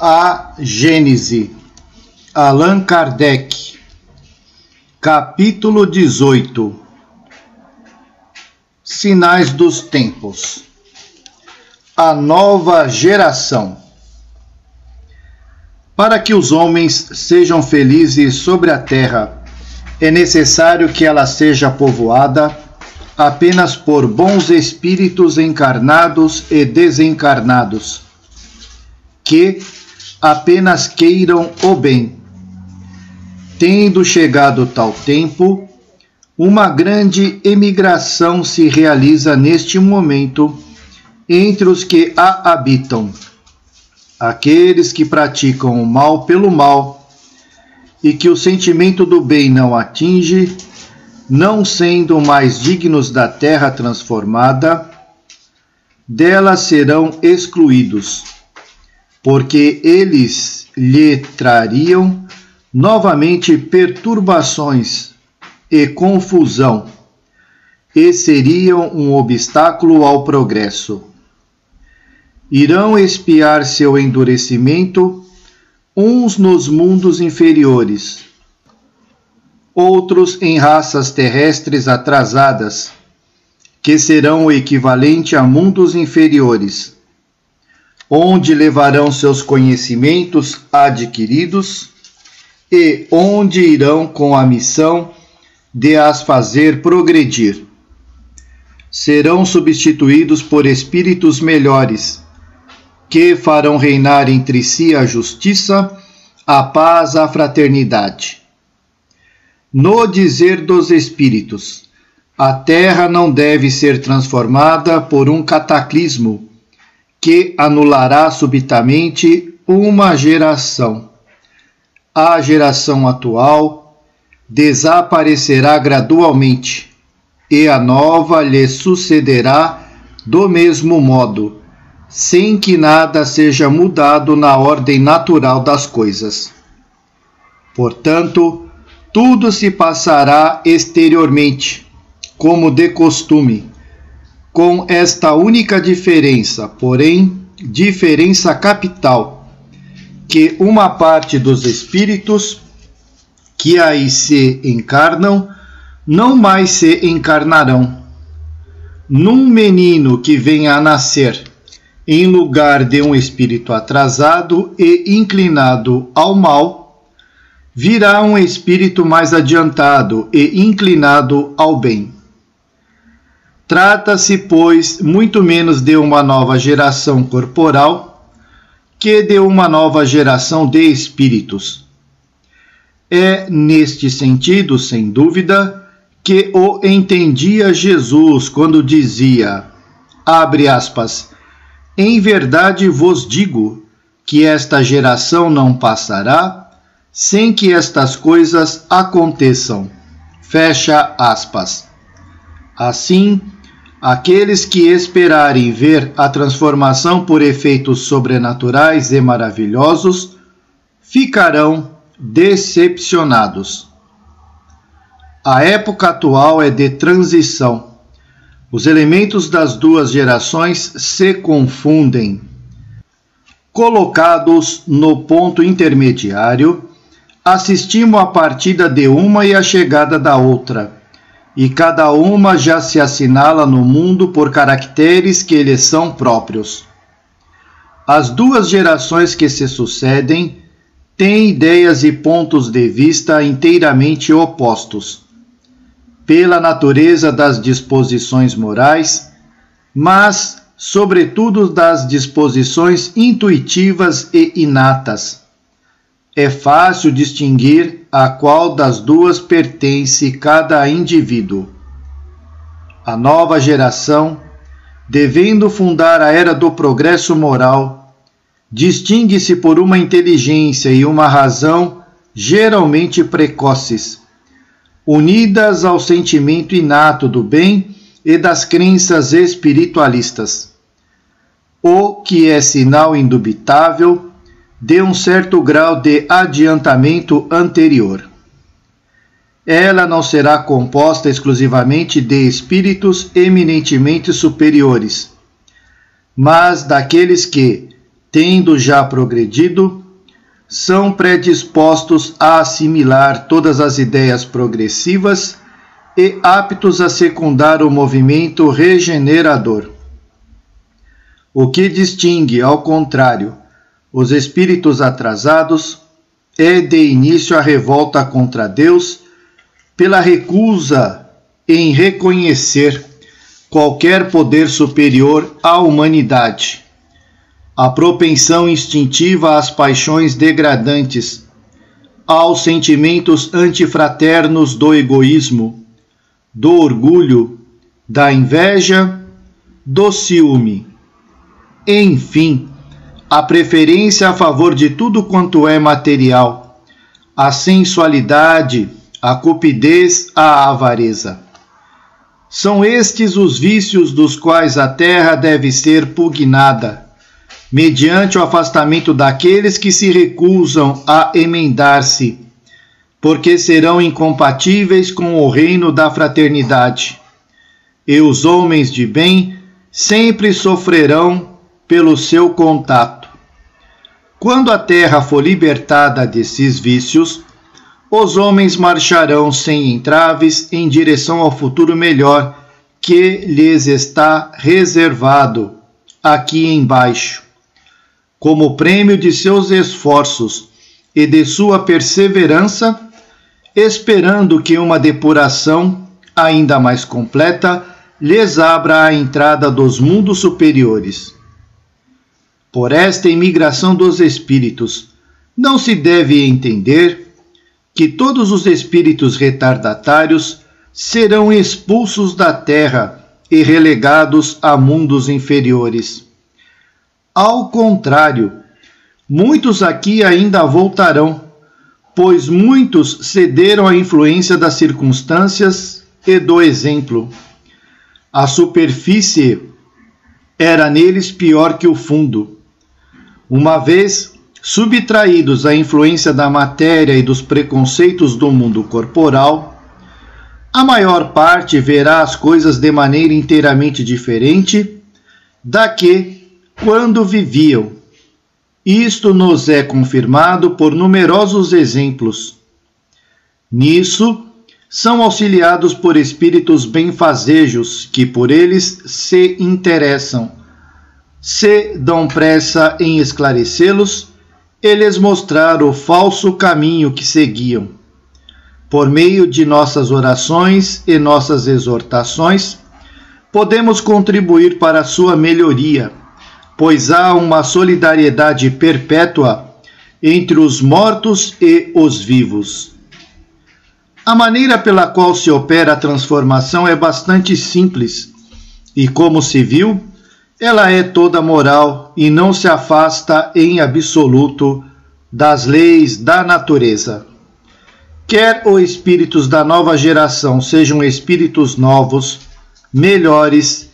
A Gênese, Allan Kardec, capítulo 18. Sinais dos tempos. A nova geração. Para que os homens sejam felizes sobre a terra, é necessário que ela seja povoada apenas por bons espíritos encarnados e desencarnados, que apenas queiram o bem. Tendo chegado tal tempo, uma grande emigração se realiza neste momento entre os que a habitam, aqueles que praticam o mal pelo mal e que o sentimento do bem não atinge, não sendo mais dignos da terra transformada, dela serão excluídos, porque eles lhe trariam novamente perturbações e confusão, e seriam um obstáculo ao progresso. Irão expiar seu endurecimento uns nos mundos inferiores, outros em raças terrestres atrasadas, que serão o equivalente a mundos inferiores, onde levarão seus conhecimentos adquiridos e onde irão com a missão de as fazer progredir. Serão substituídos por espíritos melhores, que farão reinar entre si a justiça, a paz, a fraternidade. No dizer dos espíritos, a terra não deve ser transformada por um cataclismo que anulará subitamente uma geração. A geração atual desaparecerá gradualmente e a nova lhe sucederá do mesmo modo, sem que nada seja mudado na ordem natural das coisas. Portanto, tudo se passará exteriormente, como de costume, com esta única diferença, porém, diferença capital, que uma parte dos espíritos que aí se encarnam, não mais se encarnarão. Num menino que venha a nascer, em lugar de um espírito atrasado e inclinado ao mal, virá um espírito mais adiantado e inclinado ao bem. Trata-se, pois, muito menos de uma nova geração corporal que de uma nova geração de espíritos. É neste sentido, sem dúvida, que o entendia Jesus quando dizia, abre aspas, em verdade vos digo que esta geração não passará sem que estas coisas aconteçam. Fecha aspas. Assim, aqueles que esperarem ver a transformação por efeitos sobrenaturais e maravilhosos ficarão decepcionados. A época atual é de transição. Os elementos das duas gerações se confundem. Colocados no ponto intermediário, assistimos à partida de uma e à chegada da outra, e cada uma já se assinala no mundo por caracteres que lhes são próprios. As duas gerações que se sucedem têm ideias e pontos de vista inteiramente opostos, pela natureza das disposições morais, mas, sobretudo, das disposições intuitivas e inatas. É fácil distinguir a qual das duas pertence cada indivíduo. A nova geração, devendo fundar a era do progresso moral, distingue-se por uma inteligência e uma razão geralmente precoces, unidas ao sentimento inato do bem e das crenças espiritualistas, o que é sinal indubitável de um certo grau de adiantamento anterior. Ela não será composta exclusivamente de espíritos eminentemente superiores, mas daqueles que, tendo já progredido, são predispostos a assimilar todas as ideias progressivas e aptos a secundar o movimento regenerador. O que distingue, ao contrário, os espíritos atrasados é de início a revolta contra Deus pela recusa em reconhecer qualquer poder superior à humanidade, a propensão instintiva às paixões degradantes, aos sentimentos antifraternos do egoísmo, do orgulho, da inveja, do ciúme. Enfim, a preferência a favor de tudo quanto é material, a sensualidade, a cupidez, a avareza. São estes os vícios dos quais a terra deve ser pugnada, mediante o afastamento daqueles que se recusam a emendar-se, porque serão incompatíveis com o reino da fraternidade. E os homens de bem sempre sofrerão pelo seu contato. Quando a terra for libertada desses vícios, os homens marcharão sem entraves em direção ao futuro melhor que lhes está reservado aqui embaixo, como prêmio de seus esforços e de sua perseverança, esperando que uma depuração ainda mais completa lhes abra a entrada dos mundos superiores. Por esta imigração dos espíritos, não se deve entender que todos os espíritos retardatários serão expulsos da terra e relegados a mundos inferiores. Ao contrário, muitos aqui ainda voltarão, pois muitos cederam à influência das circunstâncias e do exemplo. A superfície era neles pior que o fundo. Uma vez subtraídos à influência da matéria e dos preconceitos do mundo corporal, a maior parte verá as coisas de maneira inteiramente diferente da que quando viviam. Isto nos é confirmado por numerosos exemplos. Nisso, são auxiliados por espíritos benfazejos que por eles se interessam, se dão pressa em esclarecê-los e lhes mostrar o falso caminho que seguiam. Por meio de nossas orações e nossas exortações, podemos contribuir para a sua melhoria, pois há uma solidariedade perpétua entre os mortos e os vivos. A maneira pela qual se opera a transformação é bastante simples, e como se viu, ela é toda moral e não se afasta em absoluto das leis da natureza. Quer os espíritos da nova geração sejam espíritos novos, melhores,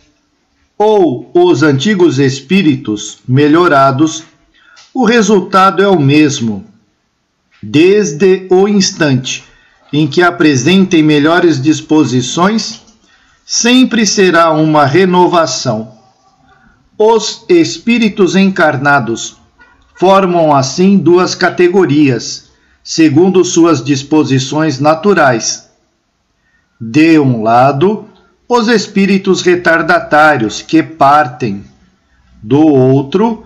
ou os antigos espíritos melhorados, o resultado é o mesmo. Desde o instante em que apresentem melhores disposições, sempre será uma renovação. Os espíritos encarnados formam assim duas categorias, segundo suas disposições naturais. De um lado, os espíritos retardatários que partem; do outro,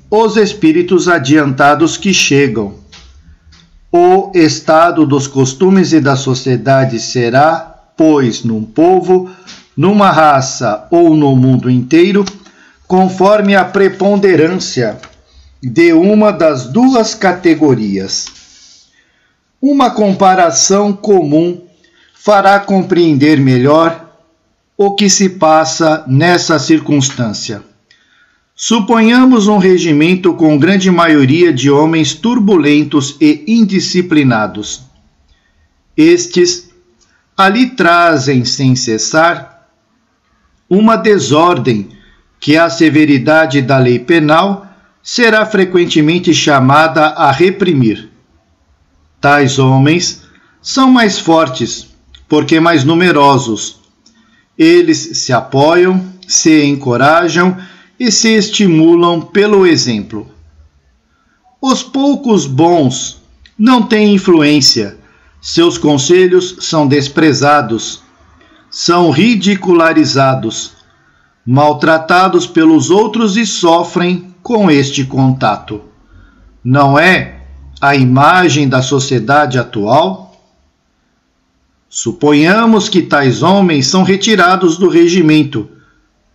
os espíritos adiantados que chegam. O estado dos costumes e da sociedade será, pois, num povo, numa raça ou no mundo inteiro, conforme a preponderância de uma das duas categorias. Uma comparação comum fará compreender melhor o que se passa nessa circunstância. Suponhamos um regimento com grande maioria de homens turbulentos e indisciplinados. Estes ali trazem sem cessar uma desordem que a severidade da lei penal será frequentemente chamada a reprimir. Tais homens são mais fortes, porque mais numerosos. Eles se apoiam, se encorajam e se estimulam pelo exemplo. Os poucos bons não têm influência, seus conselhos são desprezados, são ridicularizados, maltratados pelos outros e sofrem com este contato. Não é a imagem da sociedade atual? Suponhamos que tais homens são retirados do regimento,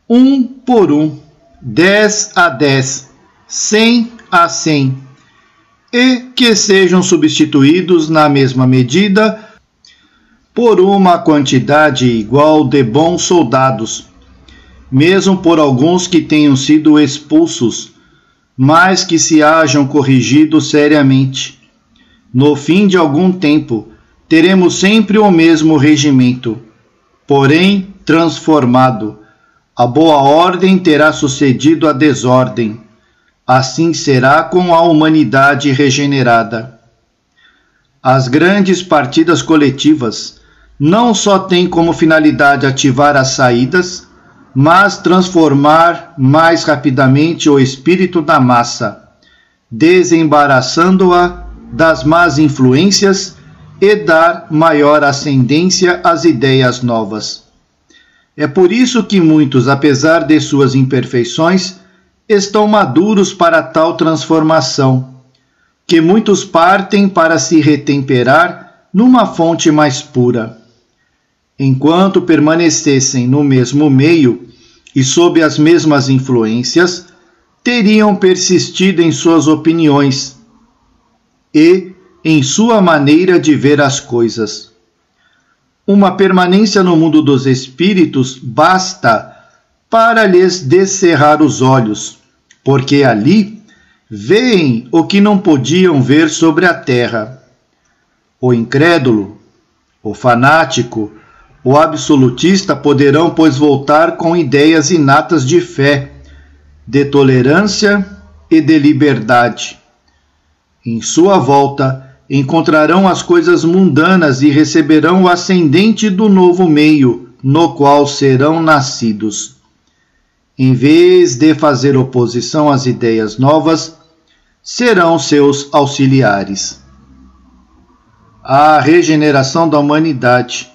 1 por 1, 10 a 10, 100 a 100, e que sejam substituídos na mesma medida por uma quantidade igual de bons soldados, mesmo por alguns que tenham sido expulsos, mas que se hajam corrigido seriamente. No fim de algum tempo, teremos sempre o mesmo regimento, porém transformado. A boa ordem terá sucedido à desordem. Assim será com a humanidade regenerada. As grandes partidas coletivas não só têm como finalidade ativar as saídas, mas transformar mais rapidamente o espírito da massa, desembaraçando-a das más influências e dar maior ascendência às ideias novas. É por isso que muitos, apesar de suas imperfeições, estão maduros para tal transformação, que muitos partem para se retemperar numa fonte mais pura. Enquanto permanecessem no mesmo meio e sob as mesmas influências, teriam persistido em suas opiniões e em sua maneira de ver as coisas. Uma permanência no mundo dos espíritos basta para lhes descerrar os olhos, porque ali veem o que não podiam ver sobre a terra. O incrédulo, o fanático, o absolutista poderão, pois, voltar com ideias inatas de fé, de tolerância e de liberdade. Em sua volta, encontrarão as coisas mundanas e receberão o ascendente do novo meio, no qual serão nascidos. Em vez de fazer oposição às ideias novas, serão seus auxiliares. A regeneração da humanidade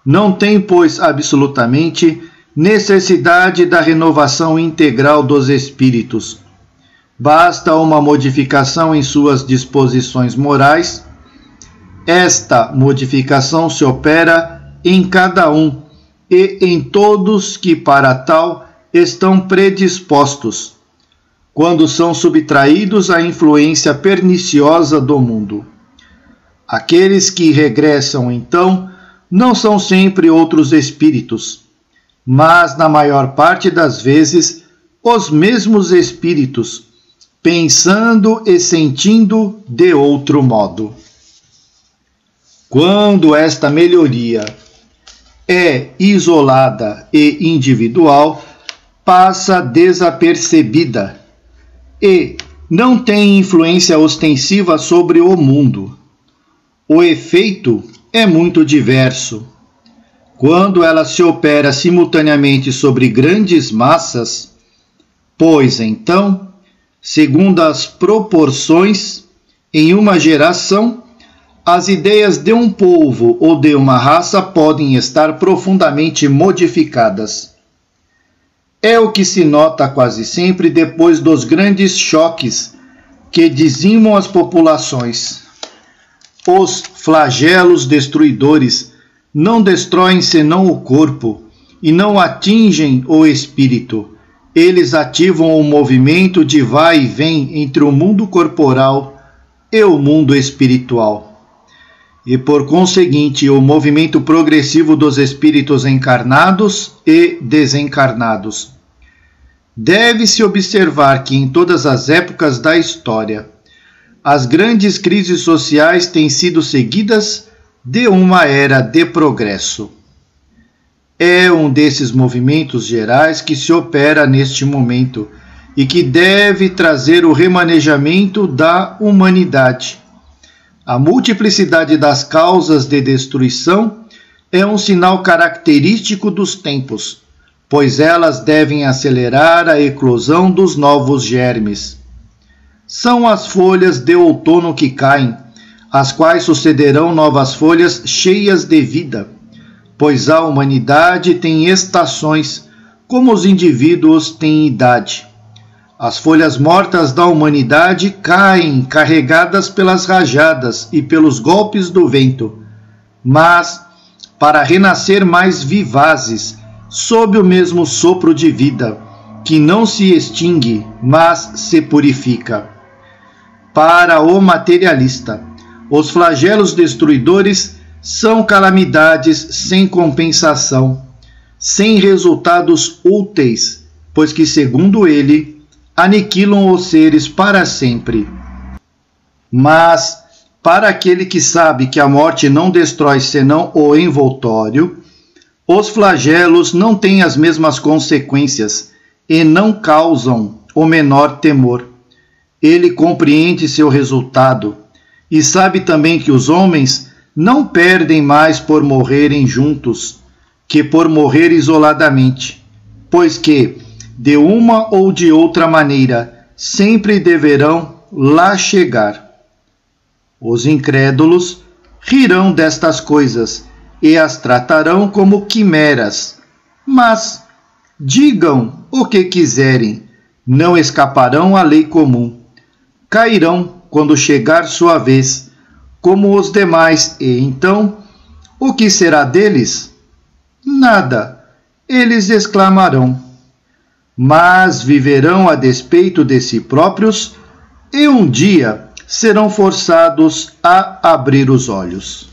não tem, pois, absolutamente necessidade da renovação integral dos espíritos. Basta uma modificação em suas disposições morais. Esta modificação se opera em cada um e em todos que para tal estão predispostos, quando são subtraídos à influência perniciosa do mundo. Aqueles que regressam, então, não são sempre outros espíritos, mas, na maior parte das vezes, os mesmos espíritos, pensando e sentindo de outro modo. Quando esta melhoria é isolada e individual, passa desapercebida e não tem influência ostensiva sobre o mundo. O efeito é muito diverso. Quando ela se opera simultaneamente sobre grandes massas, pois então, segundo as proporções, em uma geração, as ideias de um povo ou de uma raça podem estar profundamente modificadas. É o que se nota quase sempre depois dos grandes choques que dizimam as populações. Os flagelos destruidores não destroem senão o corpo e não atingem o espírito. Eles ativam o movimento de vai e vem entre o mundo corporal e o mundo espiritual. E, por conseguinte, o movimento progressivo dos espíritos encarnados e desencarnados. Deve-se observar que em todas as épocas da história, as grandes crises sociais têm sido seguidas de uma era de progresso. É um desses movimentos gerais que se opera neste momento e que deve trazer o remanejamento da humanidade. A multiplicidade das causas de destruição é um sinal característico dos tempos, pois elas devem acelerar a eclosão dos novos germes. São as folhas de outono que caem, as quais sucederão novas folhas cheias de vida, pois a humanidade tem estações, como os indivíduos têm idade. As folhas mortas da humanidade caem carregadas pelas rajadas e pelos golpes do vento, mas para renascer mais vivazes, sob o mesmo sopro de vida, que não se extingue, mas se purifica. Para o materialista, os flagelos destruidores são calamidades sem compensação, sem resultados úteis, pois que, segundo ele, aniquilam os seres para sempre. Mas, para aquele que sabe que a morte não destrói senão o envoltório, os flagelos não têm as mesmas consequências e não causam o menor temor. Ele compreende seu resultado e sabe também que os homens não perdem mais por morrerem juntos que por morrer isoladamente, pois que, de uma ou de outra maneira, sempre deverão lá chegar. Os incrédulos rirão destas coisas e as tratarão como quimeras. Mas, digam o que quiserem, não escaparão à lei comum. Cairão quando chegar sua vez, como os demais, e então, o que será deles? Nada, eles exclamarão. Mas viverão a despeito de si próprios, e um dia serão forçados a abrir os olhos.